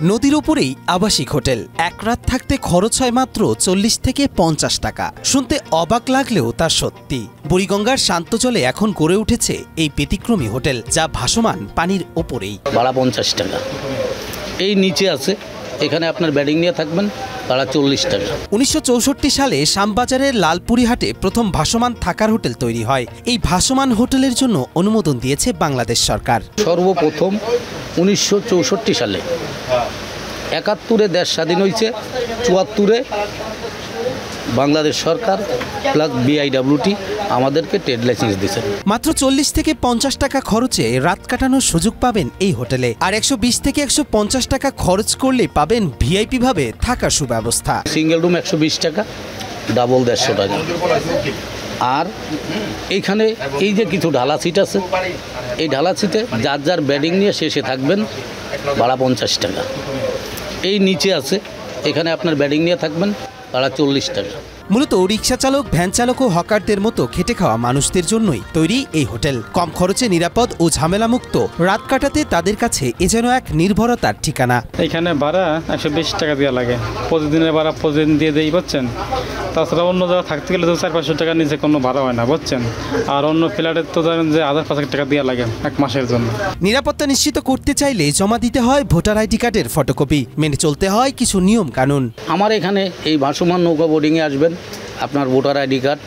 নদীর উপরেই আবাসিক হোটেল, এক রাত থাকতে খরচ হয় মাত্র 40 থেকে 50 টাকা। শুনতে অবাক লাগলেও তা সত্যি। বুড়িগঙ্গার শান্ত জলে এখন গড়ে উঠেছে এই ব্যতিক্রমী হোটেল, যা ভাসমান পানির ওপরেই। ভাড়া 50 টাকা। এই নিচে আছে, এখানে আপনার বেডিং নিয়ে থাকবেন, ভাড়া 40 টাকা। 1964 সালে শ্যামবাজারের লালপুরিহাটে প্রথম ভাসমান থাকার হোটেল তৈরি হয়। এই ভাসমান হোটেলের জন্য অনুমোদন দিয়েছে বাংলাদেশ সরকার। সর্বপ্রথম 1964 সালে, 71-এ দেশ স্বাধীন হয়েছে, 74-এ বাংলাদেশ সরকার প্লাস বিআইডব্লিউটি আমাদেরকে ট্রেড লাইসেন্স দিয়েছে। মাত্র 40 থেকে 50 টাকা খরচে রাত কাটানোর সুযোগ পাবেন এই হোটেলে। আর 120 থেকে 150 টাকা খরচ করলে পাবেন ভিআইপি ভাবে থাকার সুব্যবস্থা। সিঙ্গেল রুম 120 টাকা, ডাবল 150 টাকা। আর এইখানে এই যে কিছু ঢালা সিট আছে, এই ঢালা সিটে যার যার বেডিং নিয়ে শেষে থাকবেন, ভাড়া 50 টাকা। এই নিচে আছে, এখানে আপনার বেডিং নিয়ে থাকবেন, ভাড়া 40 টাকা। মূলত রিক্সা চালক, ভ্যান চালক ও হকারদের মতো খেটে খাওয়া মানুষদের জন্যই তৈরি এই হোটেল। কম খরচে, নিরাপদ ও ঝামেলামুক্ত রাত কাটাতে তাদের কাছে এ যেন এক নির্ভরতার ঠিকানা। এখানে ভাড়া 120 টাকা দেওয়া লাগে, প্রতিদিনের ভাড়া প্রতিদিন দিয়ে দেই, বুঝছেন। তাছাড়া অন্য জায়গায় থাকতে গেলে তো 400-500 টাকার নিচে কোনো ভাড়া হয় না, বুঝছেন। আর অন্য ফ্ল্যাটের তো ধরেন যে 1000-500 টাকা দেওয়া লাগে এক মাসের জন্য। নিরাপত্তা নিশ্চিত করতে চাইলে জমা দিতে হয় ভোটার আইডি কার্ডের ফটোকপি, মেনে চলতে হয় কিছু নিয়ম কানুন। আমার এখানে এই ভাসমান নৌকা বোর্ডিংয়ে আসবেন, আপনার ভোটার আইডি কার্ড,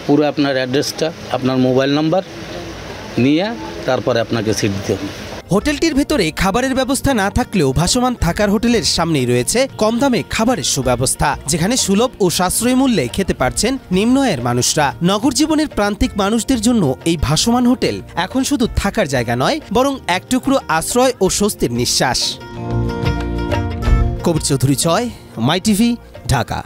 পুরো আপনার অ্যাড্রেসটা, আপনার মোবাইল নাম্বার নিয়ে তারপরে আপনাকে সিট দিতে হবে। হোটেলটির ভেতরে খাবারের ব্যবস্থা না থাকলেও ভাসমান থাকার হোটেলের সামনেই রয়েছে কম দামে খাবারের সুব্যবস্থা, যেখানে সুলভ ও সাশ্রয়ী মূল্যে খেতে পারছেন নিম্ন আয়ের মানুষরা। নগর জীবনের প্রান্তিক মানুষদের জন্য এই ভাসমান হোটেল এখন শুধু থাকার জায়গা নয়, বরং এক টুকরো আশ্রয় ও স্বস্তির নিঃশ্বাস। কবির চৌধুরী, মাই টিভি, ঢাকা।